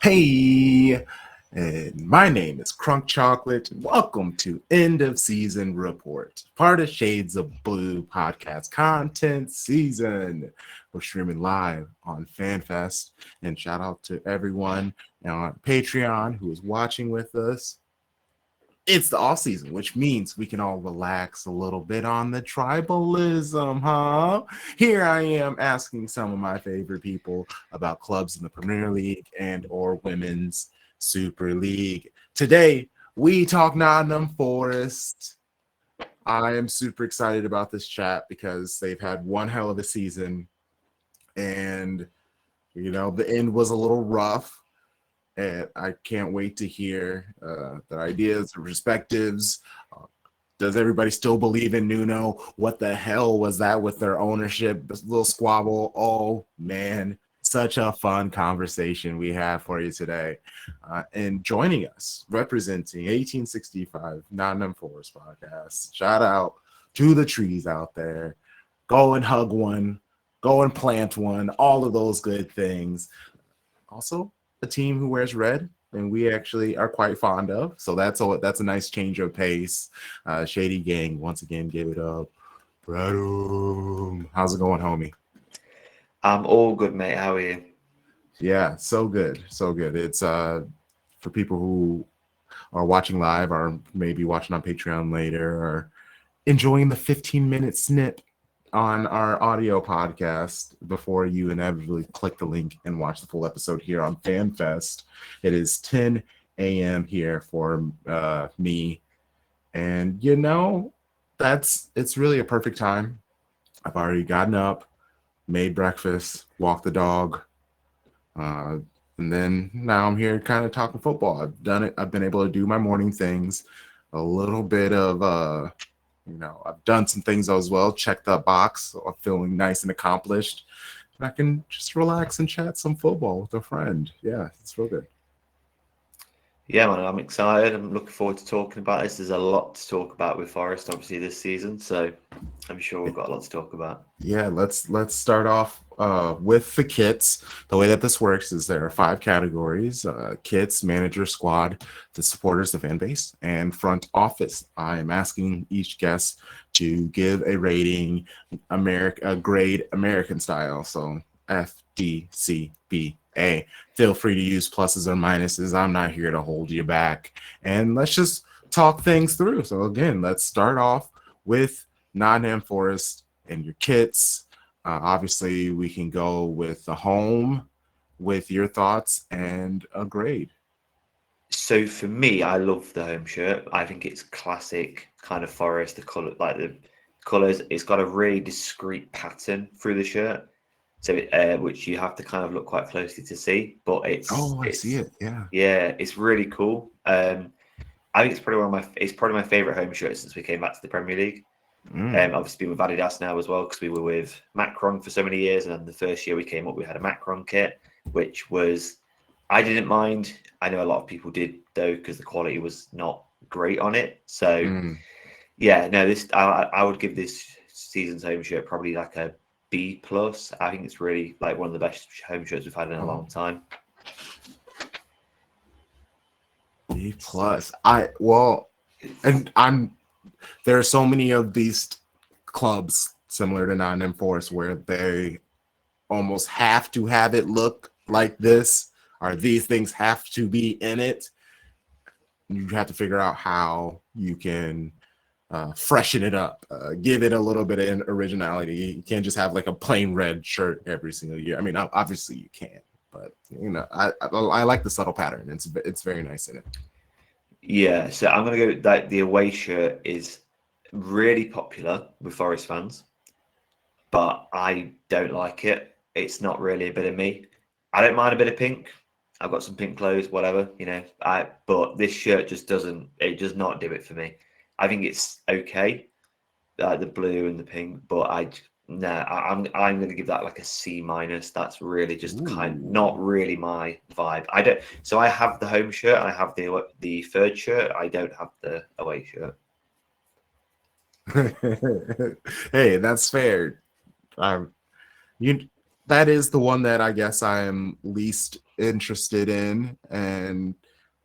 Hey, and my name is Crunk Chocolate, and welcome to End of Season Report, part of Shades of Blue podcast content season. We're streaming live on FanFest, and shout out to everyone on Patreon who is watching with us. It's the off season, which means we can all relax a little bit on the tribalism, huh? Here I am asking some of my favorite people about clubs in the Premier League and or Women's Super League. Today, we talk Nottingham Forest. I am super excited about this chat because they've had one hell of a season, and the end was a little rough. And I can't wait to hear their ideas, their perspectives. Does everybody still believe in Nuno? What the hell was that with their ownership? This little squabble. Oh, man. Such a fun conversation we have for you today. And joining us, representing 1865 Nottingham Forest podcast. Shout out to the trees out there. Go and hug one. Go and plant one. All of those good things. Also, a team who wears red, and we actually are quite fond of. So that's a nice change of pace. Shady Gang once again gave it up. Bradum. How's it going, homie? I'm all good, mate. How are you? Yeah, so good. So good. It's for people who are watching live or maybe watching on Patreon later or enjoying the 15-minute snip on our audio podcast before you inevitably click the link and watch the full episode here on FanFest. It is 10 a.m. here for me, and it's really a perfect time. I've already gotten up, made breakfast, walked the dog, and then now I'm here kind of talking football. I've done it. I've been able to do my morning things, a little bit of I've done some things as well. Check that box. So I'm feeling nice and accomplished. And I can just relax and chat some football with a friend. Yeah, it's real good. Yeah, man, I'm excited. I'm looking forward to talking about this. There's a lot to talk about with Forest, obviously, this season. So I'm sure we've got a lot to talk about. Yeah, let's start off with the kits. The way that this works is there are 5 categories: kits, manager, squad, the supporters, the fan base, and front office. I am asking each guest to give a rating, a grade American style. So F, D, C, B, A. Feel free to use pluses or minuses. I'm not here to hold you back. And let's just talk things through. So again, let's start off with Nottingham Forest and your kits. Obviously, we can go with the home, with your thoughts and a grade. So for me, I love the home shirt. I think it's classic kind of Forest. The color, like the colors, it's got a really discreet pattern through the shirt. So which you have to kind of look quite closely to see, but I see it. Yeah. it's really cool. I think it's probably my favorite home shirt since we came back to the Premier League. Obviously, been with Adidas now as well because we were with Macron for so many years, and then the first year we came up, we had a Macron kit, which was I didn't mind. I know a lot of people did though because the quality was not great on it. So yeah, no, this I would give this season's home shirt probably like a B plus. I think it's really like one of the best home shirts we've had in a long time. B plus. There are so many of these clubs similar to Nottingham Forest where they almost have to have it look like this, or these things have to be in it. You have to figure out how you can freshen it up, give it a little bit of originality. You can't just have like a plain red shirt every single year. I mean, obviously you can, but I like the subtle pattern. It's very nice in it. Yeah, so I'm gonna go like the away shirt is really popular with Forest fans, but I don't like it. It's not really a bit of me. I don't mind a bit of pink. I've got some pink clothes, whatever, but this shirt just doesn't. It does not do it for me. I think it's okay, the blue and the pink, but I'm going to give that like a C minus. That's really just not really my vibe. I don't. So I have the home shirt and I have the third shirt. I don't have the away shirt. Hey, that's fair. Um, you that is the one that I guess I am least interested in, and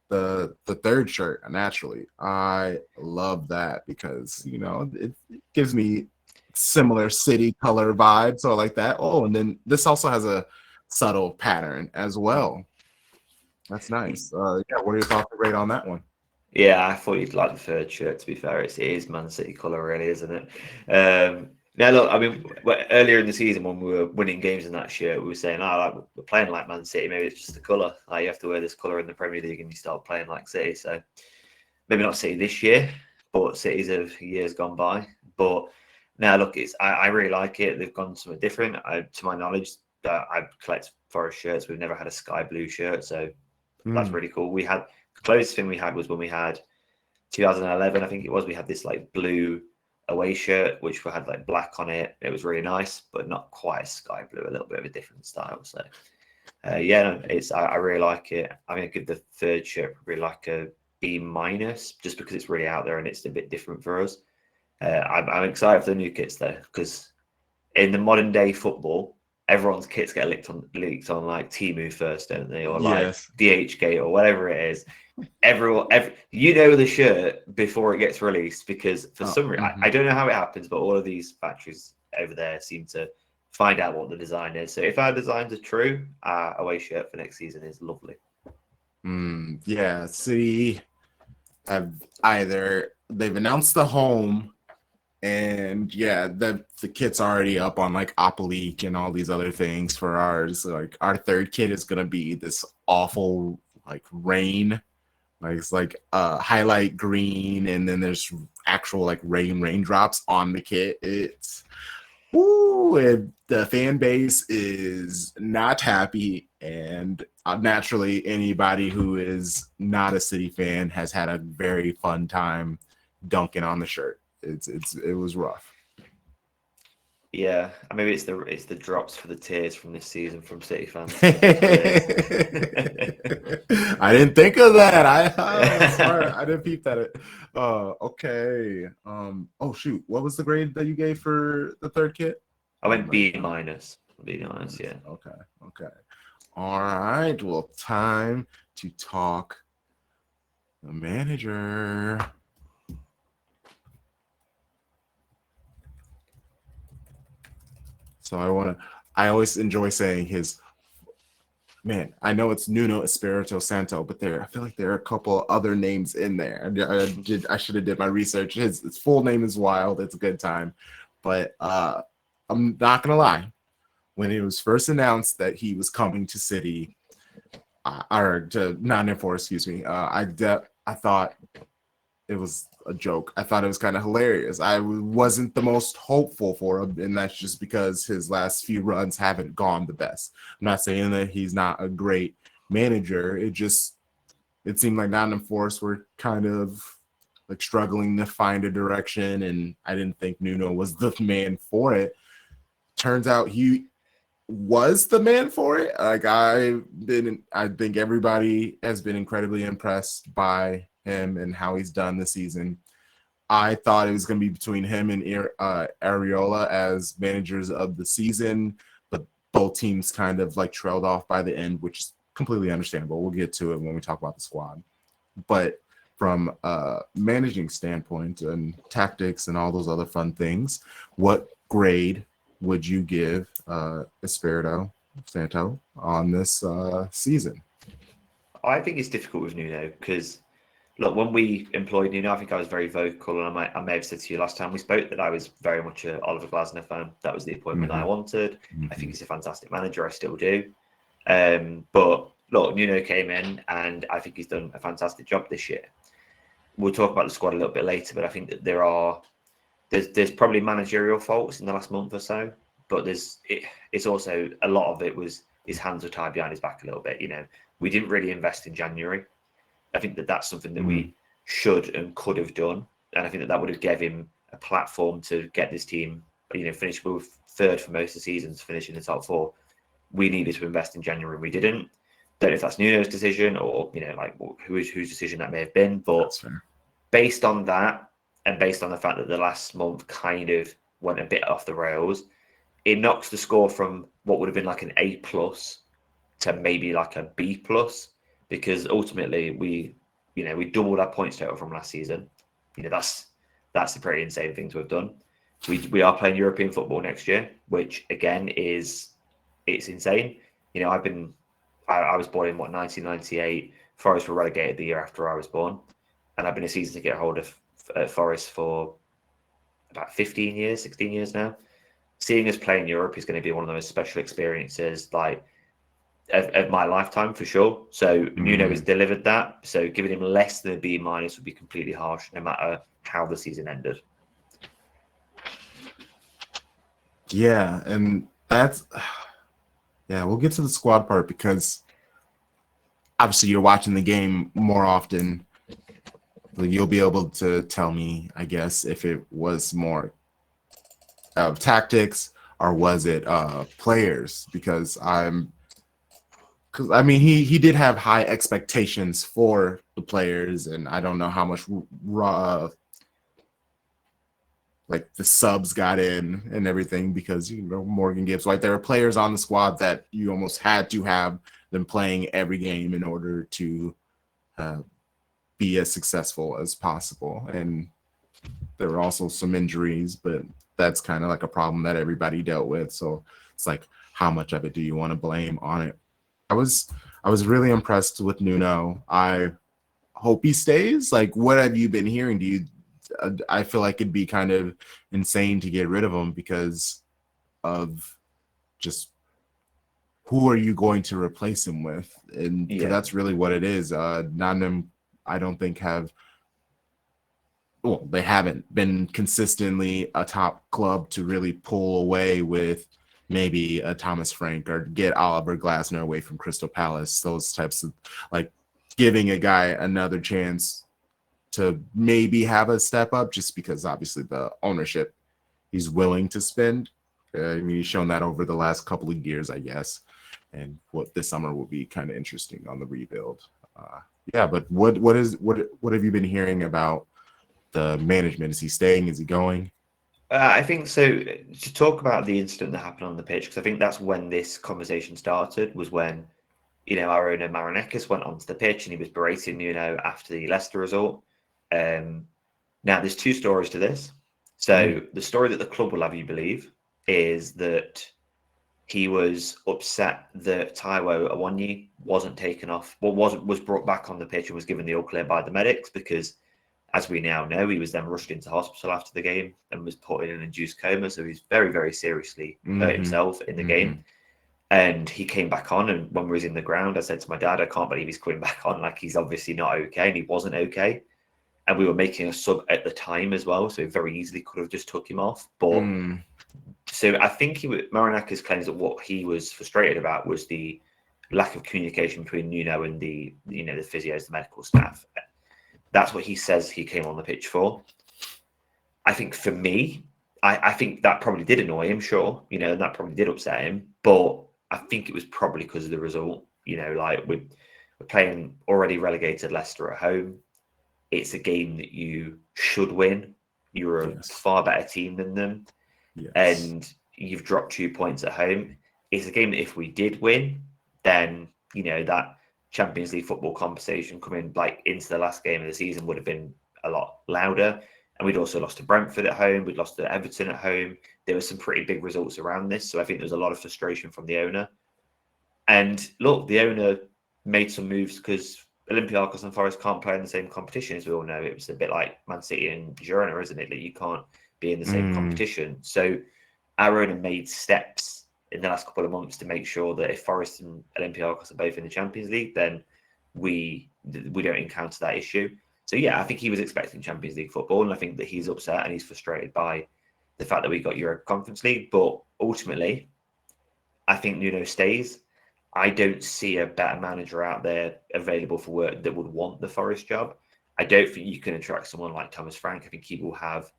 the third shirt, naturally. I love that because, it gives me similar city color vibes. So I like that. Oh, and then this also has a subtle pattern as well. That's nice. Yeah, what are your thoughts and rate on that one? Yeah, I thought you'd like the third shirt. To be fair, it is Man City colour, really, isn't it? Now, look, I mean, earlier in the season when we were winning games in that shirt, we were saying, "Oh, like, we're playing like Man City. Maybe it's just the colour. Like, you have to wear this colour in the Premier League, and you start playing like City." So maybe not City this year, but Cities of years gone by. But now, look, I really like it. They've gone somewhere different. To my knowledge, I collect Forest shirts. We've never had a sky blue shirt, so that's really cool. The closest thing we had was when we had 2011, I think it was. We had this like blue away shirt, which had like black on it. It was really nice, but not quite sky blue. A little bit of a different style. So yeah, no, I really like it. I'm gonna give the third shirt probably like a B minus, just because it's really out there and it's a bit different for us. I'm excited for the new kits though, because in the modern day football, everyone's kits get leaked on like Temu first, don't they, or like Yes. DHgate or whatever it is. The shirt before it gets released, because for some reason I don't know how it happens, but all of these factories over there seem to find out what the design is. So if our designs are true, our away shirt for next season is lovely. Yeah, City have they've announced the home, and yeah, the kit's already up on like Opleak and all these other things for ours. Like our third kit is gonna be this awful like rain. Like it's like highlight green, and then there's actual like raindrops on the kit. It's and the fan base is not happy, and naturally, anybody who is not a City fan has had a very fun time dunking on the shirt. It was rough. Yeah, and maybe it's the drops for the tears from this season from City fans. I didn't think of that. That's smart. I didn't peep that. Okay. Oh shoot, what was the grade that you gave for the third kit? I went B minus. B minus, yeah. Okay. All right. Well, time to talk the manager. So I always enjoy saying his man. I know it's Nuno Espirito Santo, but I feel like there are a couple other names in there. I should have did my research. His full name is Wild. It's a good time, but I'm not gonna lie. When it was first announced that he was coming to City, or to Nottingham Forest, excuse me, I thought it was a joke. I thought it was kind of hilarious. I wasn't the most hopeful for him, and that's just because his last few runs haven't gone the best. I'm not saying that he's not a great manager. It seemed like Nottingham Forest were kind of like struggling to find a direction, and I didn't think Nuno was the man for it. Turns out he was the man for it. Like I think everybody has been incredibly impressed by him and how he's done this season. I thought it was going to be between him and Areola as managers of the season, but both teams kind of like trailed off by the end, which is completely understandable. We'll get to it when we talk about the squad. But from a managing standpoint and tactics and all those other fun things, what grade would you give Espirito Santo on this season? I think it's difficult with Nuno because, look, when we employed Nuno, I think I was very vocal, and I may have said to you last time we spoke that I was very much a Oliver Glasner fan. That was the appointment that I wanted. I think he's a fantastic manager. I still do. But look, Nuno came in, and I think he's done a fantastic job this year. We'll talk about the squad a little bit later, but I think that there's probably managerial faults in the last month or so, but it's also a lot of it was his hands were tied behind his back a little bit. We didn't really invest in January. I think that that's something that we should and could have done, and I think that would have given him a platform to get this team, finish with third for most of the seasons, finish in the top four. We needed to invest in January, and we didn't. Don't know if that's Nuno's decision or whose decision that may have been, but based on that, and based on the fact that the last month kind of went a bit off the rails, it knocks the score from what would have been like an A+ to maybe like a B plus, because ultimately we doubled our points total from last season. That's a pretty insane thing to have done. We are playing European football next year, which again it's insane. I was born in 1998. Forest were relegated the year after I was born, and I've been a season ticket holder at Forest for about 15 years, 16 years now. Seeing us play in Europe is going to be one of the most special experiences, like of my lifetime for sure. So Nuno has delivered that. So giving him less than a B minus would be completely harsh, no matter how the season ended. Yeah, and that's we'll get to the squad part because obviously you're watching the game more often. You'll be able to tell me, I guess, if it was more of tactics or was it players, because he did have high expectations for the players, and I don't know how much like the subs got in and everything, because Morgan Gibbs, like there are players on the squad that you almost had to have them playing every game in order to be as successful as possible. And there were also some injuries, but that's kind of like a problem that everybody dealt with. So it's like, how much of it do you want to blame on it? I was really impressed with Nuno. I hope he stays. Like, what have you been hearing? I feel like it'd be kind of insane to get rid of him because of just who are you going to replace him with? And that's really what it is. Nottingham, I don't think they haven't been consistently a top club to really pull away with maybe a Thomas Frank or get Oliver Glasner away from Crystal Palace. Those types of, like, giving a guy another chance to maybe have a step up, just because obviously the ownership he's willing to spend. He's shown that over the last couple of years, I guess. And what this summer will be kind of interesting on the rebuild. But what have you been hearing about the management? Is he staying? Is he going? I think so. To talk about the incident that happened on the pitch, because I think that's when this conversation started, was when our owner Marinakis went onto the pitch and he was berating Nuno after the Leicester result. Now, there's two stories to this. So the story that the club will have you believe is that he was upset that Taiwo Awoniyi wasn't taken off, was brought back on the pitch and was given the all clear by the medics, because, as we now know, he was then rushed into hospital after the game and was put in an induced coma. So he's very, very seriously hurt himself in the game. And he came back on, and when we was in the ground, I said to my dad, I can't believe he's coming back on. Like, he's obviously not okay, and he wasn't okay. And we were making a sub at the time as well, so very easily could have just took him off. But so I think Marinakis claims that what he was frustrated about was the lack of communication between Nuno and the physios, the medical staff. That's what he says he came on the pitch for. I think for me, I think that probably did annoy him, sure, and that probably did upset him. But I think it was probably because of the result. Like we're playing already relegated Leicester at home. It's a game that you should win. You're a far better team than them. And you've dropped 2 points at home. It's a game that if we did win, then, that Champions League football conversation coming like into the last game of the season would have been a lot louder. And we'd also lost to Brentford at home. We'd lost to Everton at home. There were some pretty big results around this. So I think there was a lot of frustration from the owner. And look, the owner made some moves because Olympiacos and Forest can't play in the same competition, as we all know. It was a bit like Man City and Girona, isn't it? That you can't be in the same competition. So our owner made steps in the last couple of months to make sure that if Forest and Olympiacos are both in the Champions League, then we don't encounter that issue. So yeah, I think he was expecting Champions League football, and I think that he's upset and he's frustrated by the fact that we got Europa Conference League. But ultimately, I think Nuno stays. I don't see a better manager out there available for work that would want the Forest job. I don't think you can attract someone like Thomas Frank. I think he will have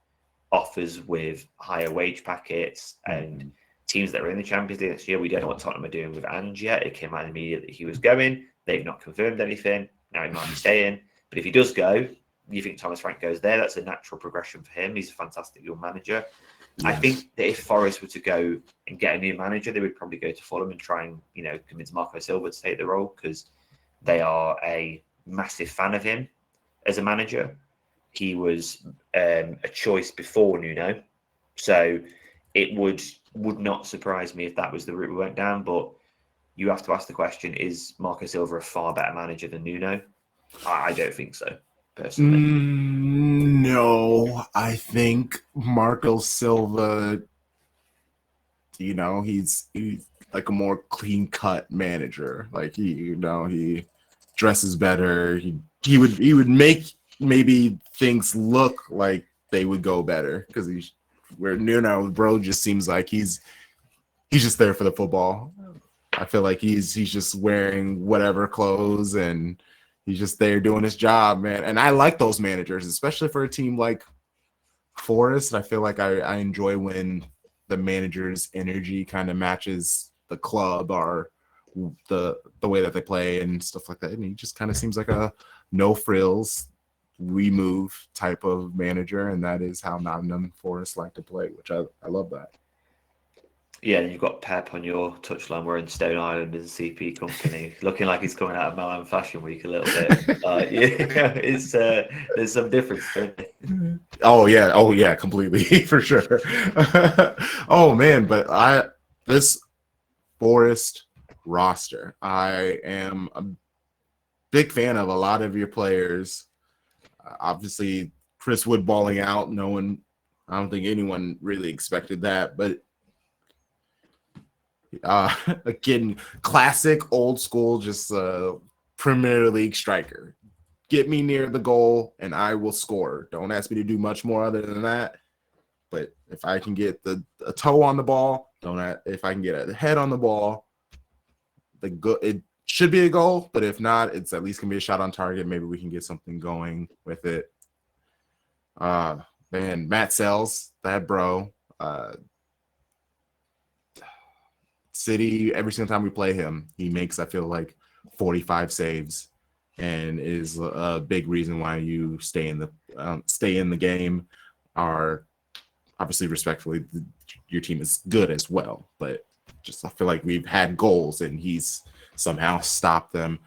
offers with higher wage packets and teams that are in the Champions League next year. We don't know what Tottenham are doing with Ange yet. It came out in the media that he was going. They've not confirmed anything. Now he might be staying. But if he does go, you think Thomas Frank goes there? That's a natural progression for him. He's a fantastic young manager. I Yes. think that if Forest were to go and get a new manager, they would probably go to Fulham and try and, convince Marco Silva to take the role, because they are a massive fan of him as a manager. He was a choice before Nuno, so it would not surprise me if that was the route we went down. But you have to ask the question: is Marco Silva a far better manager than Nuno? I don't think so, personally. No, I think Marco Silva, he's like a more clean cut manager. Like he dresses better. He would make maybe things look like they would go better, because where bro just seems like he's just there for the football. I feel like he's just wearing whatever clothes, and he's just there doing his job, man. And I like those managers, especially for a team like Forest. I feel like I enjoy when the manager's energy kind of matches the club or the way that they play and stuff like that. And he just kind of seems like a no frills, we move type of manager, and that is how Nottingham Forest like to play, which I love that. Yeah, and you've got Pep on your touchline wearing Stone Island as a CP company, looking like he's coming out of Milan Fashion Week a little bit. It's there's some difference, don't there? Oh yeah, completely for sure. Oh man, but this Forest roster, I am a big fan of a lot of your players. Obviously, Chris Wood balling out. I don't think anyone really expected that, but again, classic old school, just Premier League striker. Get me near the goal and I will score. Don't ask me to do much more other than that. But if I can get a toe on the ball, if I can get a head on the ball, it should be a goal. But if not, it's at least gonna be a shot on target. Maybe we can get something going with it. Man, Matt Sells, that bro. City, every single time we play him, he makes, I feel like, 45 saves, and is a big reason why you stay in the game. Are obviously, respectfully, your team is good as well, but just I feel like we've had goals and he's somehow stopped them.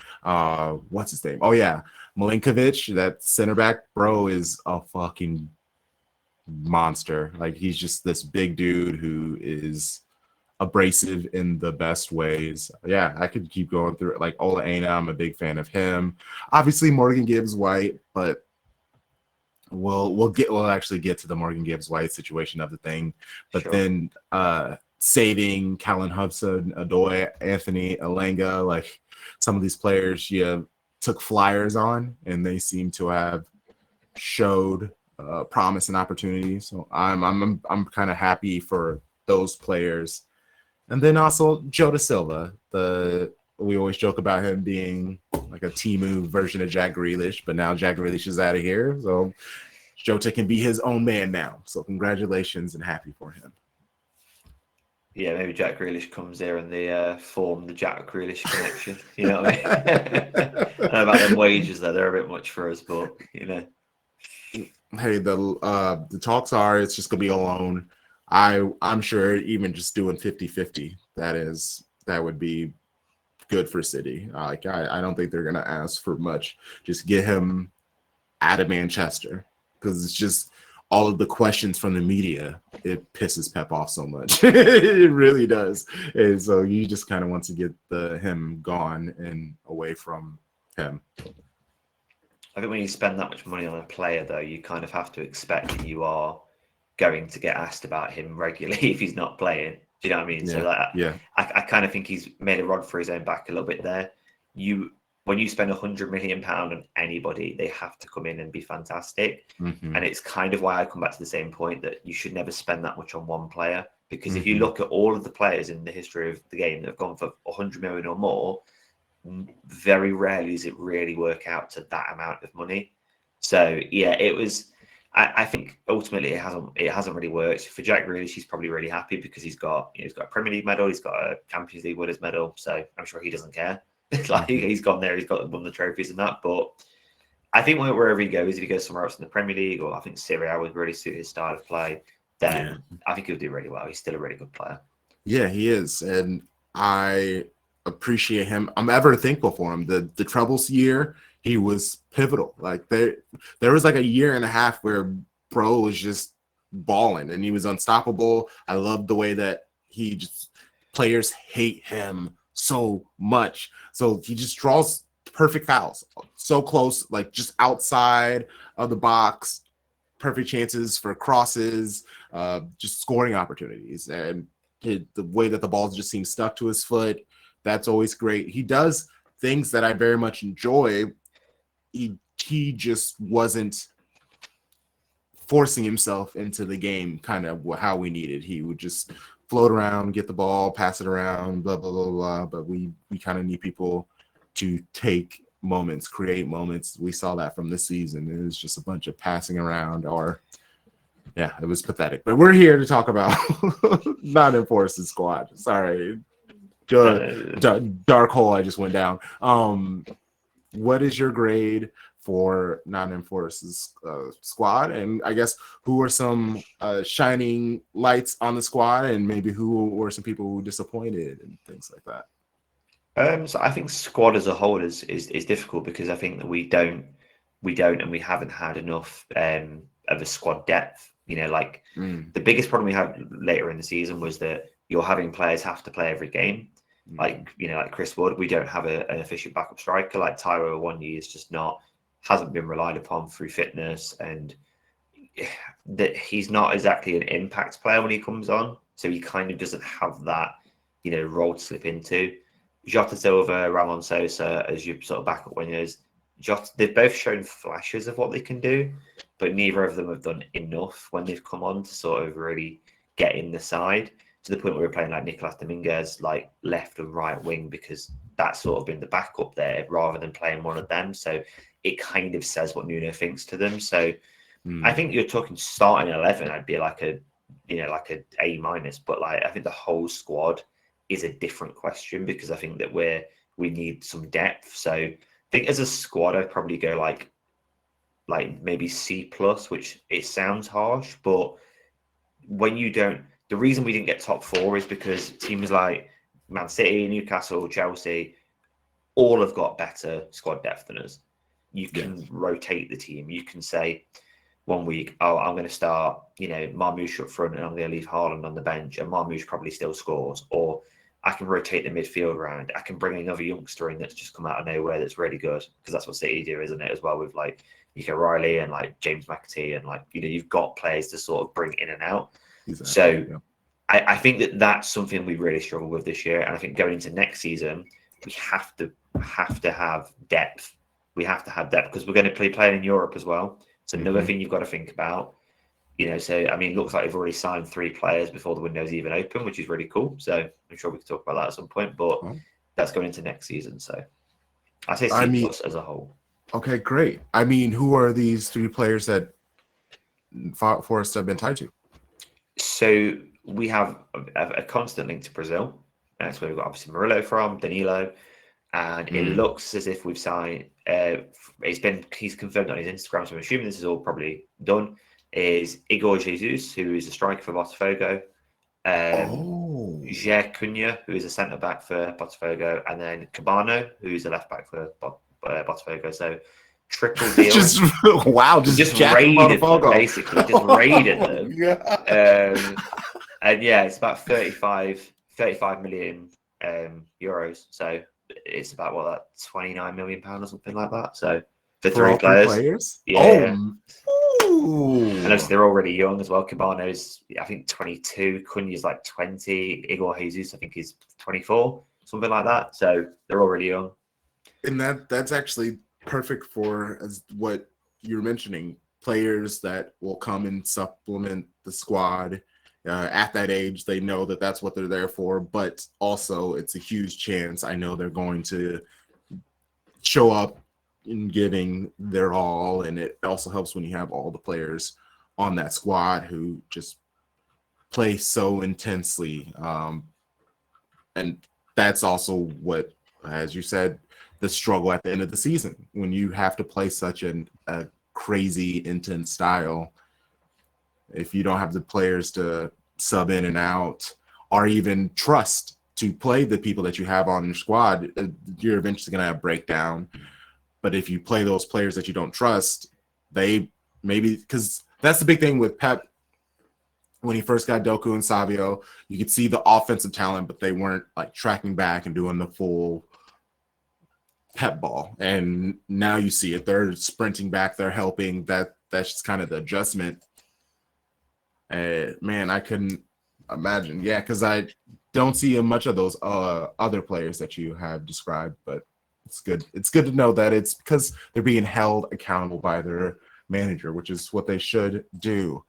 What's his name? Oh yeah, Milinkovic, that center back bro, is a fucking monster. Like, he's just this big dude who is abrasive in the best ways. Yeah, I could keep going through it. Like Ola Aina, I'm a big fan of him. Obviously Morgan Gibbs White, but we'll actually get to the Morgan Gibbs White situation of the thing. But Sure. then Sading, Callan Hudson, Adoy, Anthony Alenga, like some of these players you took flyers on, and they seem to have showed promise and opportunity. So I'm kind of happy for those players. And then also Joe Silva. We always joke about him being like a Timu version of Jack Grealish, but now Jack Grealish is out of here, so Jota can be his own man now. So congratulations and happy for him. Yeah, maybe Jack Grealish comes here and they form the Jack Grealish connection. You know what I mean? I don't know about them wages though; they're a bit much for us, but Hey, the talks are it's just gonna be a loan. I'm sure even just doing 50-50, that would be good for City. Like I don't think they're gonna ask for much. Just get him out of Manchester, because it's just all of the questions from the media. It pisses Pep off so much. It really does. And so you just kind of want to get him gone and away from him. I think when you spend that much money on a player, though, you kind of have to expect that you are going to get asked about him regularly if he's not playing. Do you know what I mean? Yeah, So yeah. I kind of think he's made a rod for his own back a little bit there. When you spend £100 million on anybody, they have to come in and be fantastic. Mm-hmm. And it's kind of why I come back to the same point that you should never spend that much on one player. Because if you Mm-hmm. look at all of the players in the history of the game that have gone for 100 million or more, very rarely does it really work out to that amount of money. So yeah, it was. I think ultimately it hasn't really worked for Jack Grealish. He's probably really happy because he's got a Premier League medal, he's got a Champions League winners medal, so I'm sure he doesn't care. Like he's gone there, he's got won the trophies and that. But I think wherever he goes, if he goes somewhere else in the Premier League, or I think Serie A would really suit his style of play. then I think he'll do really well. He's still a really good player. Yeah, he is. And I appreciate him. I'm ever thankful for him. The troubles year, he was pivotal. Like there was like a year and a half where bro was just balling and he was unstoppable. I love the way that players hate him so much. So he just draws perfect fouls. So close, like just outside of the box, perfect chances for crosses, just scoring opportunities. And the way that the ball just seems stuck to his foot, that's always great. He does things that I very much enjoy. He just wasn't forcing himself into the game kind of how we needed. He would just float around, get the ball, pass it around, blah, blah, blah, blah. But we kind of need people to take moments, create moments. We saw that from this season. It was just a bunch of passing around yeah, it was pathetic. But we're here to talk about Nottingham Forest's squad. Sorry. Dark hole I just went down. What is your grade for Nottingham Forest's squad? And I guess who are some shining lights on the squad, and maybe who were some people who disappointed and things like that? So I think squad as a whole is difficult because I think that we don't and we haven't had enough of a squad depth. The biggest problem we had later in the season was that you're having players have to play every game. Like Chris Wood, we don't have an efficient backup striker. Like Tyro Awoniyi is just hasn't been relied upon through fitness, and that he's not exactly an impact player when he comes on. So he kind of doesn't have that, role to slip into. Jota Silva, Ramon Sosa as your sort of backup wingers. They've both shown flashes of what they can do, but neither of them have done enough when they've come on to sort of really get in the side, to the point where we're playing like Nicolas Dominguez, like left and right wing, because that's sort of been the backup there rather than playing one of them. So it kind of says what Nuno thinks to them. So I think you're talking starting 11, I'd be like a A minus, but like I think the whole squad is a different question, because I think that we need some depth. So I think as a squad, I'd probably go like maybe C plus, which it sounds harsh, but when you don't, the reason we didn't get top 4 is because teams like Man City, Newcastle, Chelsea, all have got better squad depth than us. You can rotate the team. You can say one week, I'm going to start, Marmoush up front and I'm going to leave Haaland on the bench, and Marmoush probably still scores. Or I can rotate the midfield around. I can bring another youngster in that's just come out of nowhere that's really good, because that's what City do, isn't it, as well, with like Nico Riley and like James McAtee, and like, you've got players to sort of bring in and out. Exactly. So I think that's something we really struggle with this year. And I think going into next season, we have to have depth. We have to have depth because we're going to be playing in Europe as well. It's another thing you've got to think about. So I mean, it looks like we've already signed 3 players before the window's even open, which is really cool. So I'm sure we can talk about that at some point. But that's going into next season. So I say C plus as a whole. Okay, great. I mean, who are these 3 players that Forest have been tied to? So we have a constant link to Brazil. That's where we've got obviously Murillo from, Danilo, and it looks as if we've signed. He's confirmed on his Instagram, so I'm assuming this is all probably done. Is Igor Jesus, who is a striker for Botafogo, Jair Cunha, who is a centre back for Botafogo, and then Cabano, who is a left back for Botafogo. So triple deal. just raided them, basically. Just raided them. And yeah, it's about 35 million euros. So it's about that 29 million pounds or something like that. So for 3 players. Yeah. And obviously they're already young as well. Cabano's, I think, 22. Cunha's like 20. Igor Jesus, I think, is 24, something like that. So they're already young. And that's actually perfect for what you're mentioning, players that will come and supplement the squad. At that age, they know that that's what they're there for, but also it's a huge chance. I know they're going to show up in giving their all, and it also helps when you have all the players on that squad who just play so intensely. And that's also what, as you said, the struggle at the end of the season, when you have to play such a crazy, intense style. if you don't have the players to sub in and out, or even trust to play the people that you have on your squad, you're eventually going to have breakdown. But if you play those players that you don't trust, they maybe, because that's the big thing with Pep. When he first got Doku and Savio, you could see the offensive talent, but they weren't like tracking back and doing the full Pep ball. And now you see it. They're sprinting back. They're helping. That's just kind of the adjustment. Man, I couldn't imagine. Yeah, because I don't see much of those other players that you have described, but it's good. It's good to know that it's because they're being held accountable by their manager, which is what they should do.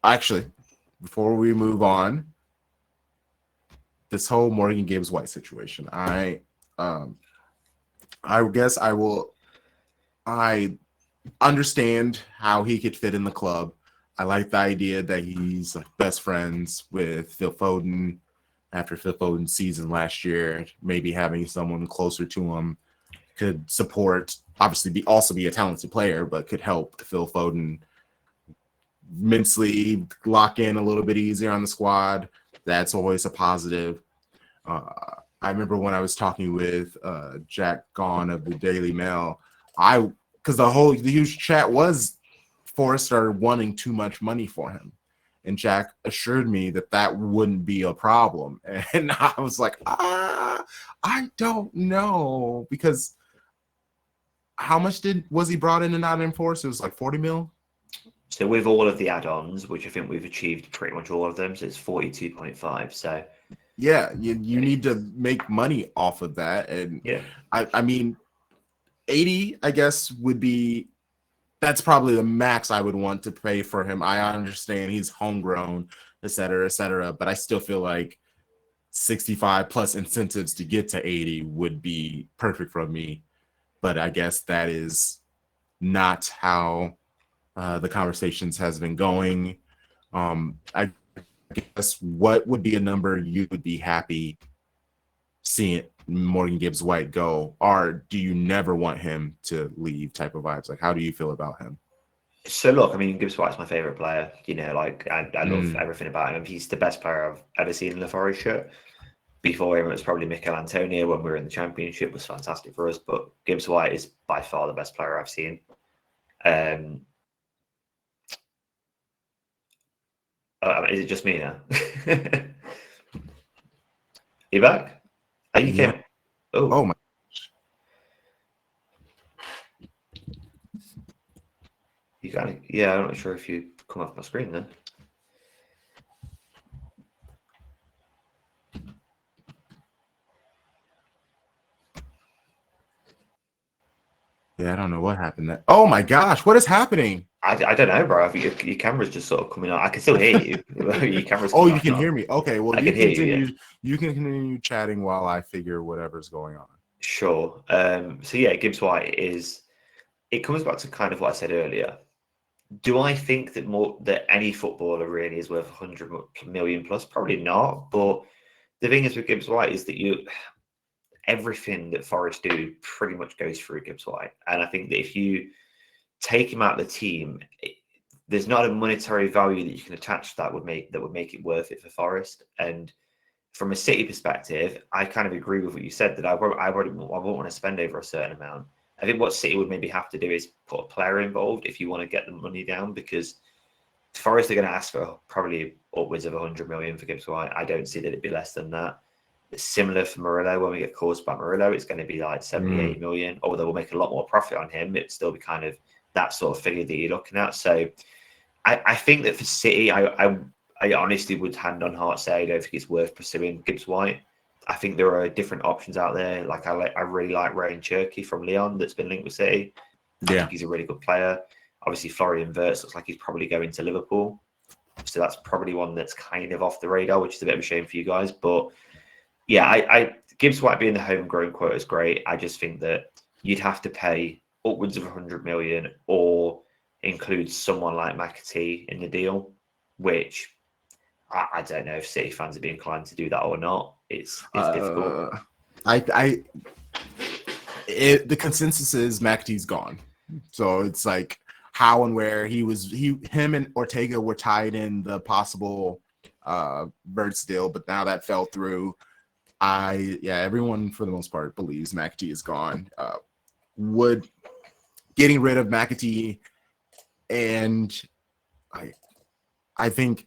Actually, before we move on, this whole Morgan Gibbs White situation, I guess I understand how he could fit in the club. I like the idea that he's like best friends with Phil Foden after Phil Foden's season last year. Maybe having someone closer to him could support, obviously also be a talented player, but could help Phil Foden mentally lock in a little bit easier on the squad. That's always a positive. I remember when I was talking with Jack Gaughan of the Daily Mail, because the huge chat was Forest started wanting too much money for him. And Jack assured me that wouldn't be a problem. And I was like, I don't know. Because how much was he brought in and out in Forest? It was like 40 mil? So with all of the add-ons, which I think we've achieved pretty much all of them, so it's 42.5. So yeah, you need to make money off of that. And yeah, I mean, 80, I guess, that's probably the max I would want to pay for him. I understand he's homegrown, et cetera, but I still feel like 65 plus incentives to get to 80 would be perfect for me. But I guess that is not how the conversations has been going. I guess what would be a number you would be happy seeing Morgan Gibbs White go, or do you never want him to leave type of vibes? Like, how do you feel about him? So look, I mean, Gibbs White's my favorite player. You know, like I love everything about him. He's the best player I've ever seen in the Forest shirt. Before him, it was probably Mikel Antonio when we were in the Championship. It was fantastic for us, but Gibbs White is by far the best player I've seen. Is it just me now? You back? Oh, you Yeah. came. Oh my. You got it. Yeah, I'm not sure if you come off my screen then. Yeah, I don't know what happened there. Oh my gosh, what is happening? I don't know, bro. I think your camera's just sort of coming on. I can still hear you. Your camera's you can hear me. Okay, well, I can hear you. Yeah. You can continue chatting while I figure whatever's going on. Sure. So yeah, Gibbs White it comes back to kind of what I said earlier. Do I think that any footballer really is worth 100 million plus? Probably not. But the thing is with Gibbs White is that everything that Forest do pretty much goes through Gibbs White. And I think that if you take him out of the team, there's not a monetary value that you can attach to that would make it worth it for Forest. And from a City perspective, I kind of agree with what you said that I won't want to spend over a certain amount. I think what City would maybe have to do is put a player involved if you want to get the money down, because Forest are going to ask for probably upwards of 100 million for Gibbs White. I don't see that it'd be less than that. It's similar for Murillo. When we get calls about Murillo, it's going to be like 70, 80 million, although we'll make a lot more profit on him. It'd still be kind of that sort of figure that you're looking at. So I think that for City, I honestly would hand on heart say I don't think it's worth pursuing Gibbs White. I think there are different options out there. Like I really like Ryan Cherky from Lyon that's been linked with City. I think he's a really good player. Obviously, Florian Wirtz looks like he's probably going to Liverpool. So that's probably one that's kind of off the radar, which is a bit of a shame for you guys. But yeah, I Gibbs White being the homegrown quote is great. I just think that you'd have to pay upwards of 100 million or include someone like McAtee in the deal, which I don't know if City fans would be inclined to do that or not. It's difficult. The consensus is McAtee's gone. So it's like how and where him and Ortega were tied in the possible Verts deal, but now that fell through. Everyone for the most part believes McAtee is gone. Would getting rid of McAtee, and I think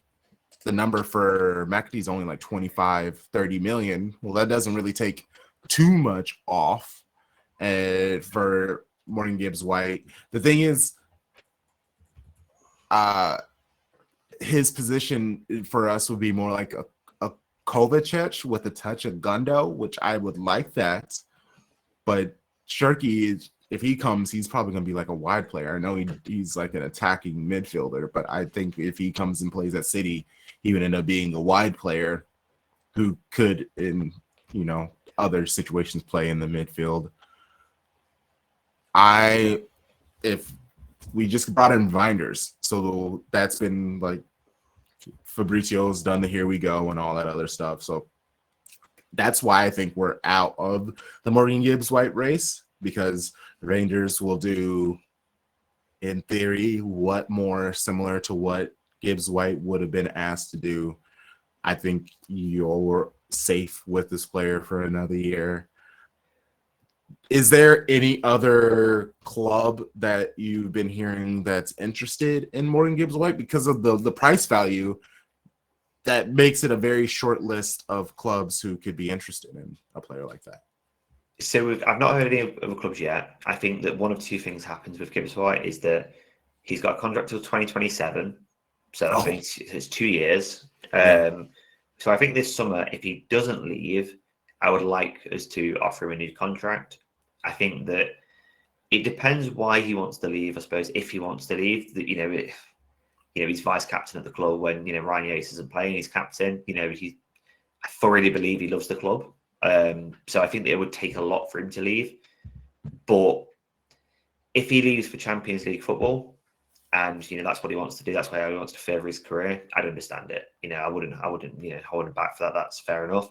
the number for McAtee is only like 25-30 million. Well, that doesn't really take too much off for Morgan Gibbs White. The thing is, his position for us would be more like a Kovacic with a touch of Gundo, which I would like that. But Shirky, if he comes, he's probably going to be like a wide player. I know he's like an attacking midfielder, but I think if he comes and plays at City, he would end up being a wide player who could, in other situations, play in the midfield. If we just brought in Vinders, so that's been like Fabrizio's done the here we go and all that other stuff. So that's why I think we're out of the Morgan Gibbs White race, because the Rangers will do, in theory, what more similar to what Gibbs White would have been asked to do. I think you're safe with this player for another year. Is there any other club that you've been hearing that's interested in Morgan Gibbs White? Because of the price value, that makes it a very short list of clubs who could be interested in a player like that. So I've not heard any other clubs yet. I think that one of two things happens with Gibbs White is that he's got a contract till 2027. So I think it's 2 years. So I think this summer, if he doesn't leave, I would like us to offer him a new contract. I think that it depends why he wants to leave. I suppose if he wants to leave, that he's vice captain at the club when Ryan Yates isn't playing. He's captain. I thoroughly believe he loves the club. So I think that it would take a lot for him to leave. But if he leaves for Champions League football, and that's what he wants to do, that's why he wants to further his career, I'd understand it. I wouldn't hold him back for that. That's fair enough.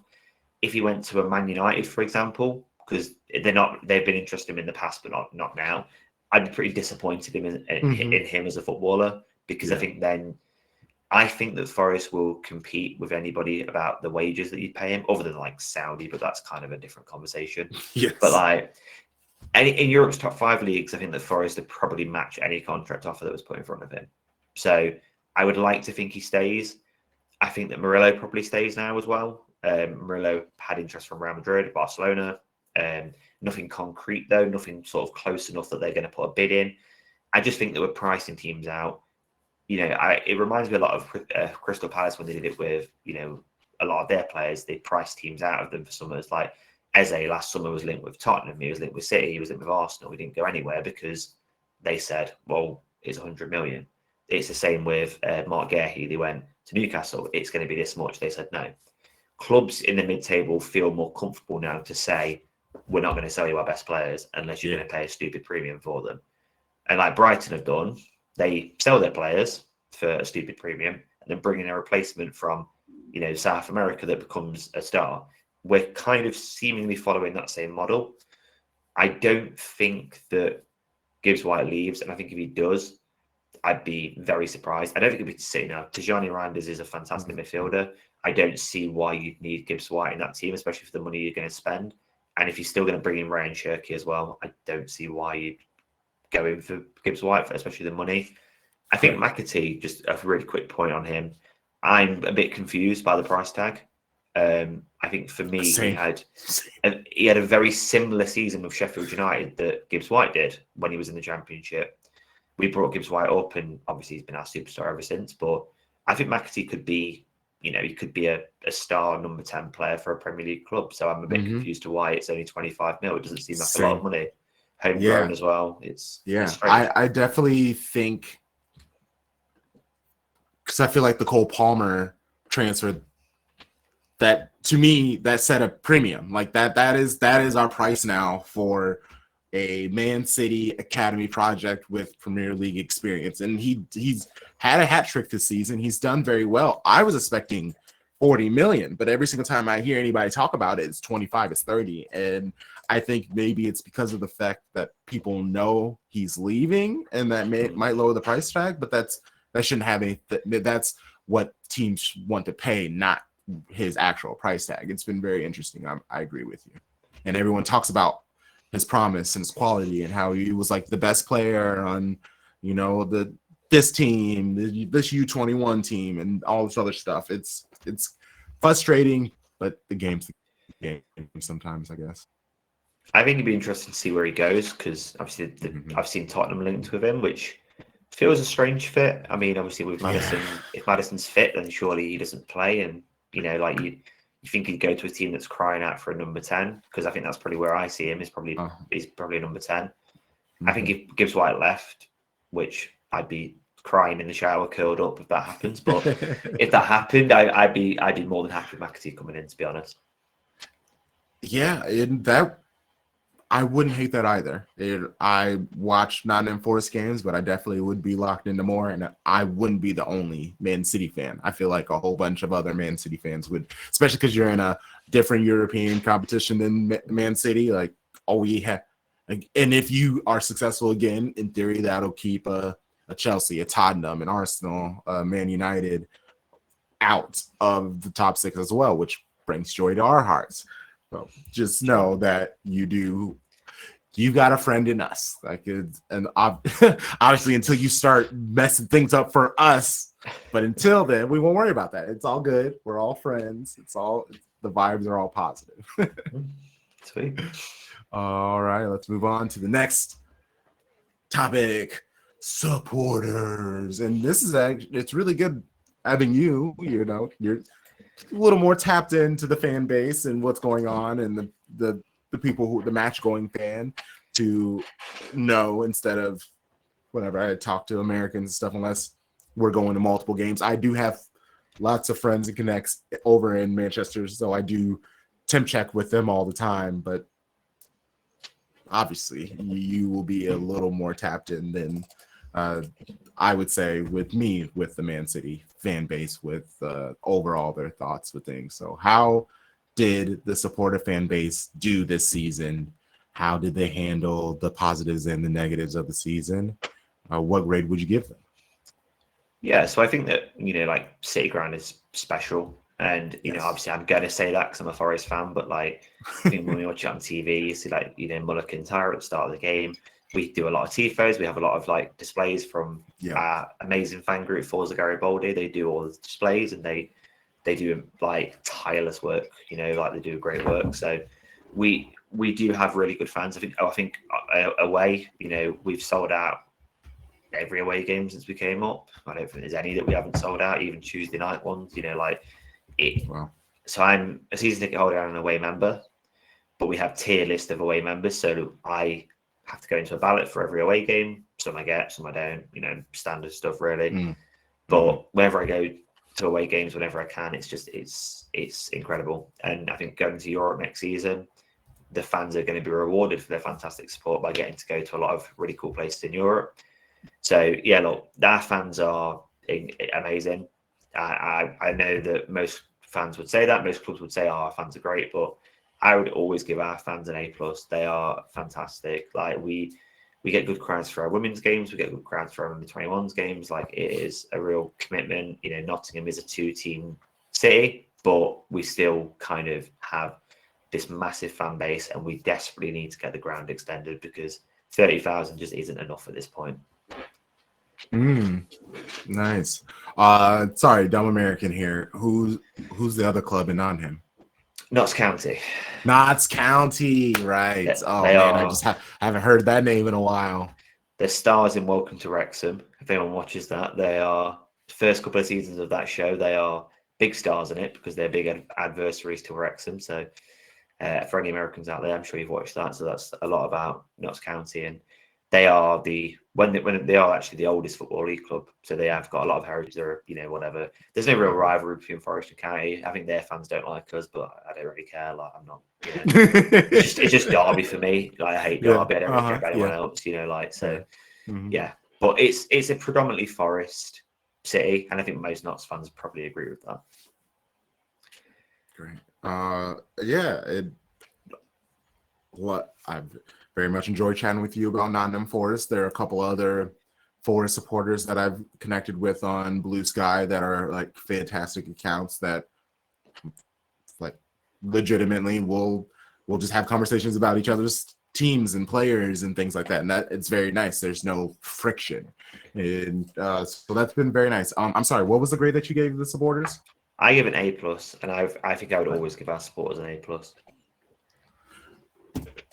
If he went to a Man United, for example, because they've been interested in him in the past, but not now, I'd be pretty disappointed in him as a footballer, because I think that Forest will compete with anybody about the wages that you pay him, other than like Saudi, but that's kind of a different conversation. Yes. But like in Europe's top 5 leagues, I think that Forest would probably match any contract offer that was put in front of him. So I would like to think he stays. I think that Murillo probably stays now as well. Murillo had interest from Real Madrid, Barcelona. Nothing concrete though, nothing sort of close enough that they're going to put a bid in. I just think that we're pricing teams out. It reminds me a lot of Crystal Palace when they did it with, a lot of their players. They priced teams out of them for summers. Like Eze last summer was linked with Tottenham. He was linked with City. He was linked with Arsenal. He didn't go anywhere because they said, well, it's 100 million. It's the same with Mark Guehi. They went to Newcastle. It's going to be this much. They said no. Clubs in the mid-table feel more comfortable now to say, we're not going to sell you our best players unless you're going to pay a stupid premium for them. And like Brighton have done, they sell their players for a stupid premium and then bring in a replacement from, South America that becomes a star. We're kind of seemingly following that same model. I don't think that Gibbs White leaves, and I think if he does, I'd be very surprised. I don't think he'd be sitting now. Tijani Randers is a fantastic midfielder. I don't see why you'd need Gibbs White in that team, especially for the money you're going to spend. And if you're still going to bring in Ryan Shirky as well, I don't see why you'd go in for Gibbs White, especially the money. I think McAtee, just a really quick point on him, I'm a bit confused by the price tag. I think for me, he had a very similar season with Sheffield United that Gibbs White did when he was in the Championship. We brought Gibbs White up, and obviously he's been our superstar ever since. But I think McAtee could be, he could be a star number 10 player for a Premier League club. So I'm a bit confused to why it's only 25 mil. It doesn't seem like a lot of money. Homegrown as well. It's I definitely think, because I feel like the Cole Palmer transfer, that to me, that set a premium. Like that is our price now for a Man City Academy project with Premier League experience. And he's had a hat trick this season. He's done very well. I was expecting 40 million, but every single time I hear anybody talk about it, it's 25, it's 30. And I think maybe it's because of the fact that people know he's leaving, and that might lower the price tag. But that shouldn't have any. That's what teams want to pay, not his actual price tag. It's been very interesting. I agree with you. And everyone talks about his promise and his quality and how he was like the best player on, this team, this U21 team, and all this other stuff. It's frustrating, but the game's the game sometimes, I guess. I think it'd be interesting to see where he goes, because obviously I've seen Tottenham linked with him, which feels a strange fit. I mean, obviously with Maddison, if Maddison's fit, then surely he doesn't play, and like you think he'd go to a team that's crying out for a number 10, because I think that's probably where I see him. He's probably a number 10. I think if Gibbs White left, which I'd be crying in the shower, curled up if that happens. But if that happened, I'd be more than happy with McAtee coming in, to be honest. Yeah, that I wouldn't hate that either. I watched Nottingham Forest games, but I definitely would be locked into more, and I wouldn't be the only Man City fan. I feel like a whole bunch of other Man City fans would, especially because you're in a different European competition than Man City. Like, and if you are successful again, in theory, that'll keep a Chelsea, a Tottenham, an Arsenal, Man United out of the top 6 as well, which brings joy to our hearts. So just know that you got a friend in us. And obviously until you start messing things up for us, but until then, we won't worry about that. It's all good. We're all friends. The vibes are all positive. Sweet. All right, let's move on to the next topic: supporters. And this is it's really good having you. You're a little more tapped into the fan base and what's going on, and the people who the match going fan to know, instead of whatever I talk to Americans and stuff, unless we're going to multiple games. I do have lots of friends and connects over in Manchester, so I do temp check with them all the time, but obviously you will be a little more tapped in than I would say with me, with the Man City fan base, with overall their thoughts with things. So how did the supporter fan base do this season? How did they handle the positives and the negatives of the season? What grade would you give them? Yeah, so I think that, like City Ground is special. And, obviously I'm going to say that because I'm a Forest fan, but like, I think when we watch it on TV, you see like, Mullock and Tyre at the start of the game. We do a lot of tifos. We have a lot of like displays from our amazing fan group, Forza Garibaldi. They do all the displays, and they do like tireless work, like they do great work. So we do have really good fans. I think away, we've sold out every away game since we came up. I don't think there's any that we haven't sold out, even Tuesday night ones, like it. Wow. So I'm a season ticket holder and an away member, but we have tier list of away members. So I have to go into a ballot for every away game. Some I get, some I don't, standard stuff really. But whenever I go to away games, whenever I can, it's incredible. And I think going to Europe next season, the fans are going to be rewarded for their fantastic support by getting to go to a lot of really cool places in Europe. So yeah, look, our fans are amazing. I know that most fans would say that, most clubs would say, our fans are great, but I would always give our fans an A+. They are fantastic. Like we get good crowds for our women's games. We get good crowds for our under 21s games. Like it is a real commitment. Nottingham is a 2-team city, but we still kind of have this massive fan base, and we desperately need to get the ground extended because 30,000 just isn't enough at this point. Nice. Sorry, dumb American here. Who's the other club in Nottingham? Notts County. Notts County, right? Yeah, man, I just haven't heard that name in a while. They're stars in Welcome to Wrexham. If anyone watches that, they are the first couple of seasons of that show. They are big stars in it because they're big adversaries to Wrexham. So for any Americans out there, I'm sure you've watched that. So that's a lot about Notts County, and they are when they are actually the oldest football league club. So they have got a lot of heritage. They're, whatever. There's no real rivalry between Forest and County. I think their fans don't like us, but I don't really care. Like I'm not. It's just Derby for me. Like I hate Derby. I don't really care about anyone else. Yeah. But it's a predominantly Forest city, and I think most Notts fans probably agree with that. Great. what I've very much enjoyed chatting with you about Nottingham Forest. There are a couple other Forest supporters that I've connected with on Blue Sky that are like fantastic accounts that like legitimately we'll just have conversations about each other's teams and players and things like that, and that it's very nice. There's no friction, and so that's been very nice. I'm sorry, what was the grade that you gave the supporters? I give an A+, and I think I would always give our supporters an A+.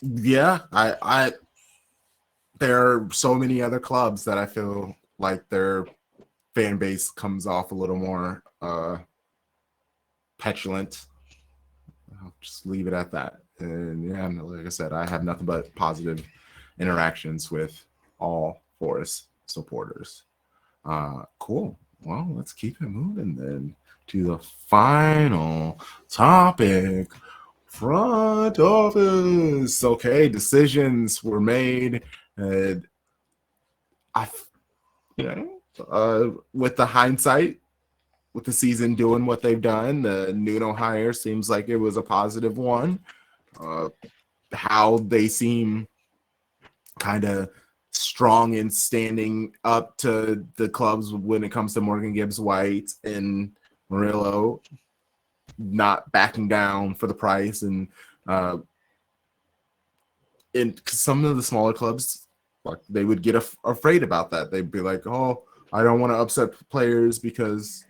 Yeah, I there are so many other clubs that I feel like their fan base comes off a little more petulant. I'll just leave it at that. And yeah, like I said, I have nothing but positive interactions with all Forest supporters. Cool. Well, let's keep it moving then to the final topic. Front office. Okay, decisions were made. I, with the hindsight, with the season doing what they've done, the Nuno hire seems like it was a positive one. How they seem kind of strong in standing up to the clubs when it comes to Morgan Gibbs White and Murillo, not backing down for the price. And in some of the smaller clubs, like they would get afraid about that. They'd be like, "Oh, I don't want to upset players because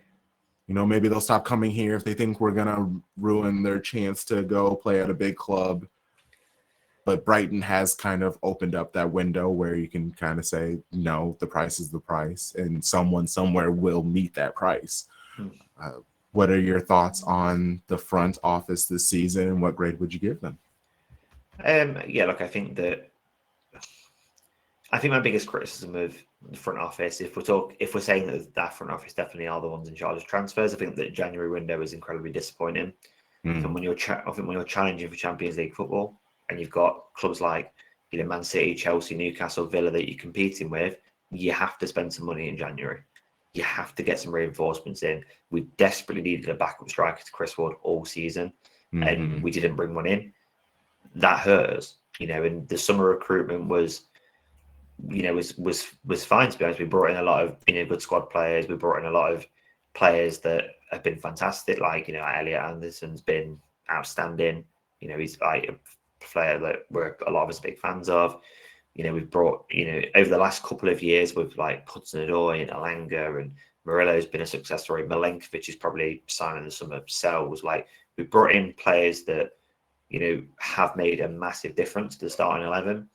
maybe they'll stop coming here if they think we're gonna ruin their chance to go play at a big club." But Brighton has kind of opened up that window where you can kind of say, no, the price is the price, and someone somewhere will meet that price. What are your thoughts on the front office this season, and what grade would you give them? Yeah, look, I think my biggest criticism of the front office, if we're saying that front office definitely are the ones in charge of transfers, I think that January window is incredibly disappointing. I think when you're challenging for Champions League football, and you've got clubs like Man City, Chelsea, Newcastle, Villa that you're competing with, you have to spend some money in January. You have to get some reinforcements in. We desperately needed a backup striker to Chris Wood all season, and we didn't bring one in. That hurt us, and the summer recruitment was fine, to be honest. We brought in a lot of good squad players. We brought in a lot of players that have been fantastic, like Elliot Anderson's been outstanding. He's like a player that a lot of us big fans of. We've brought over the last couple of years with like Hudson-Odoi and Alanga, and Murillo's been a success story. Milenkovic is probably signing the summer sells. Like, we brought in players that have made a massive difference to the starting 11.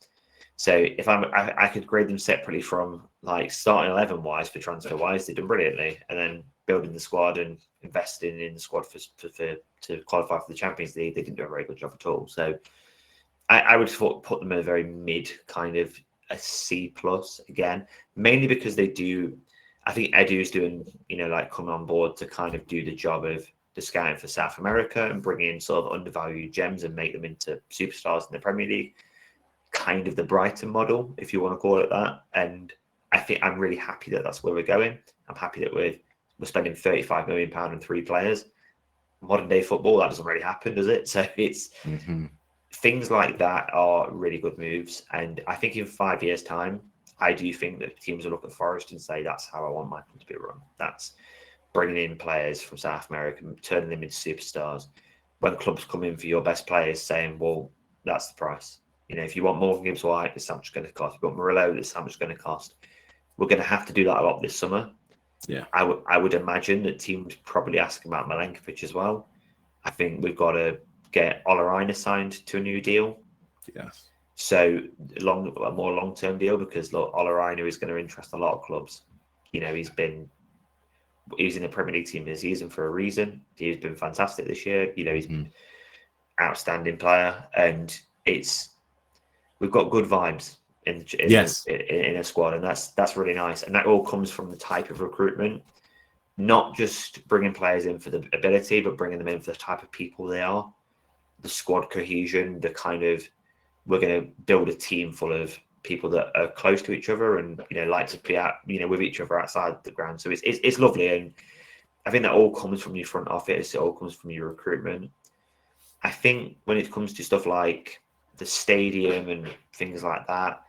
So if I could grade them separately from like starting 11 wise for transfer wise, they've done brilliantly, and then building the squad and investing in the squad to qualify for the Champions League, they didn't do a very good job at all. So I would put them in a very mid kind of a C plus again, mainly because they do. I think Edu's doing like coming on board to kind of do the job of the scouting for South America and bring in sort of undervalued gems and make them into superstars in the Premier League. Kind of the Brighton model, if you want to call it that. And I think I'm really happy that that's where we're going. I'm happy that we're spending £35 million on 3 players. Modern day football, that doesn't really happen, does it? So it's things like that are really good moves. And I think in 5 years' time, I do think that teams will look at Forest and say, that's how I want my team to be run. That's bringing in players from South America, turning them into superstars. When clubs come in for your best players, saying, well, that's the price. If you want Morgan Gibbs White, this is how much it's going to cost. If you want Murillo, this is how much it's going to cost. We're going to have to do that a lot this summer. Yeah, I would imagine that teams probably ask about Milenkovic as well. I think we've got to get Olaine signed to a new deal. Yes. So a more long-term deal, because Olaine is going to interest a lot of clubs. He was in the Premier League team this season for a reason. He's been fantastic this year. He's an outstanding player, and we've got good vibes in a squad, and that's really nice. And that all comes from the type of recruitment, not just bringing players in for the ability, but bringing them in for the type of people they are, the squad cohesion, the kind of, we're going to build a team full of people that are close to each other and like to be out with each other outside the ground. So it's lovely, and I think that all comes from your front office. It all comes from your recruitment. I think when it comes to stuff like the stadium and things like that.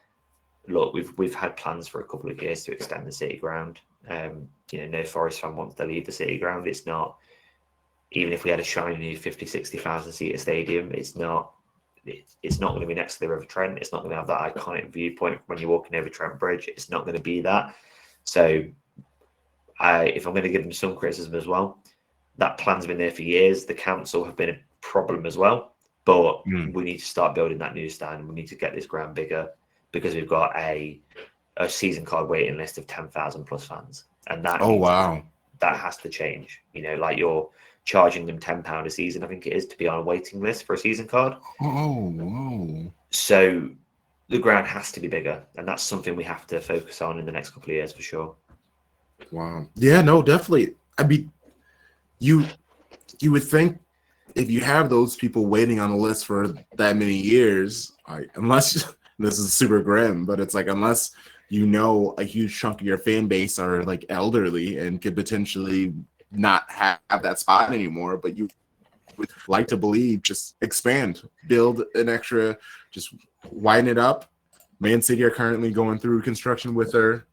Look, we've had plans for a couple of years to extend the City Ground. No Forest fan wants to leave the City Ground. It's not, even if we had a shiny new 50, 60,000 seater stadium, it's not going to be next to the River Trent. It's not going to have that iconic viewpoint when you're walking over Trent Bridge. It's not going to be that. So if I'm going to give them some criticism as well, that plan's been there for years. The council have been a problem as well, but we need to start building that new stand. We need to get this ground bigger, because we've got a season card waiting list of 10,000 plus fans, and that that has to change. Like you're charging them £10 a season, I think it is, to be on a waiting list for a season card. So the ground has to be bigger, and that's something we have to focus on in the next couple of years for sure. Wow. Yeah, no, definitely. I mean, you would think if you have those people waiting on the list for that many years, unless this is super grim, but it's like, unless a huge chunk of your fan base are like elderly and could potentially not have that spot anymore, but you would like to believe, just expand, build an extra, just widen it up. Man City are currently going through construction with their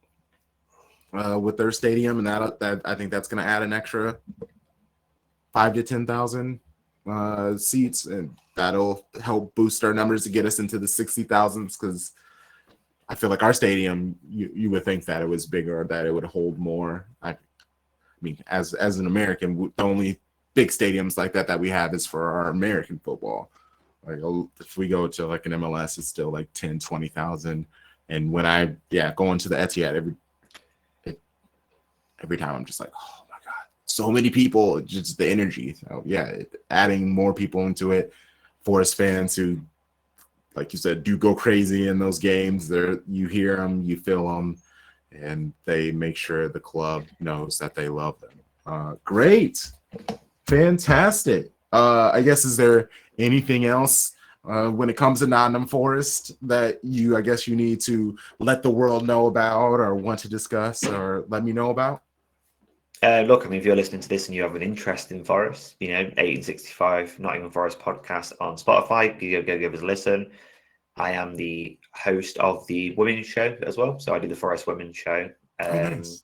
stadium, and that I think that's going to add an extra 5 to 10,000 seats, and that'll help boost our numbers to get us into the 60,000s, because I feel like our stadium, you would think that it was bigger, or that it would hold more. I mean, as an American, the only big stadiums like that we have is for our American football. Like, if we go to like an MLS, it's still like 10, 20,000. And when go into the Etihad every time, I'm just like, oh my God, so many people, just the energy. So adding more people into it, Forest fans who, like you said, do go crazy in those games. You hear them, you feel them, and they make sure the club knows that they love them. Great. Fantastic. I guess, is there anything else when it comes to Nottingham Forest that you need to let the world know about, or want to discuss, or let me know about? Look, I mean, if you're listening to this and you have an interest in Forest, 1865 Nottingham Forest podcast on Spotify, go give us a listen. I am the host of the women's show as well, so I do the Forest women's show, Nice.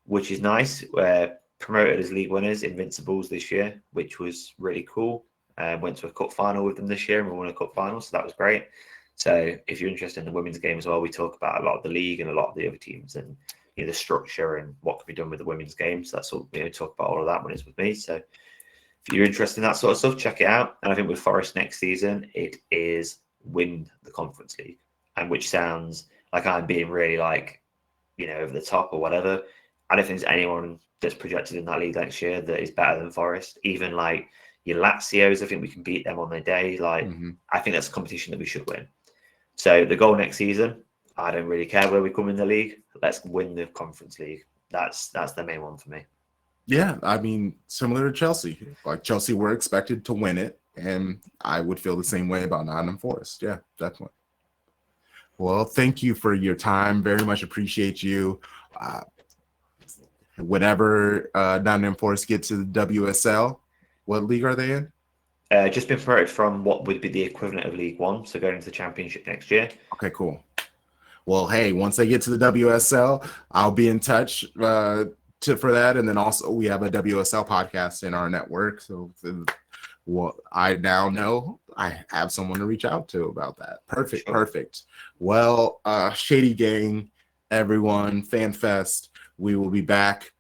which is nice. We're promoted as league winners, Invincibles, this year, which was really cool. Went to a cup final with them this year, and we won a cup final, so that was great. So if you're interested in the women's game as well, we talk about a lot of the league and a lot of the other teams, and the structure and what can be done with the women's game. So that's all, talk about all of that when it's with me. So if you're interested in that sort of stuff, check it out. And I think with Forest next season, it is win the Conference League, and which sounds like I'm being really over the top or whatever. I don't think there's anyone that's projected in that league next year that is better than Forest. Even like your Lazios, I think we can beat them on their day. I think that's a competition that we should win. So the goal next season, I don't really care where we come in the league. Let's win the Conference League. That's the main one for me. Yeah, I mean, similar to Chelsea. Like, Chelsea were expected to win it, and I would feel the same way about Nottingham Forest. Yeah, definitely. Well, thank you for your time. Very much appreciate you. Whenever Nottingham Forest get to the WSL, what league are they in? Just been promoted from what would be the equivalent of League One, so going into the Championship next year. Okay, cool. Well, hey, once they get to the WSL, I'll be in touch for that. And then also, we have a WSL podcast in our network. So I now know I have someone to reach out to about that. Perfect, sure. Perfect. Well, Shady Gang, everyone, FanFest, we will be back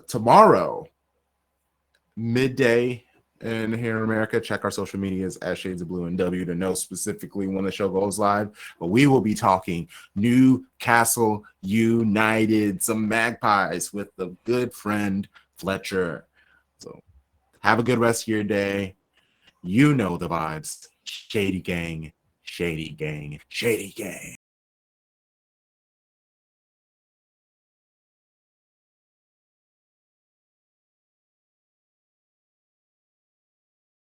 tomorrow, midday. And here in America, check our social medias at Shades of Blue and W to know specifically when the show goes live. But we will be talking Newcastle United, some Magpies with the good friend Fletcher. So have a good rest of your day. You know the vibes. Shady Gang, Shady Gang, Shady Gang.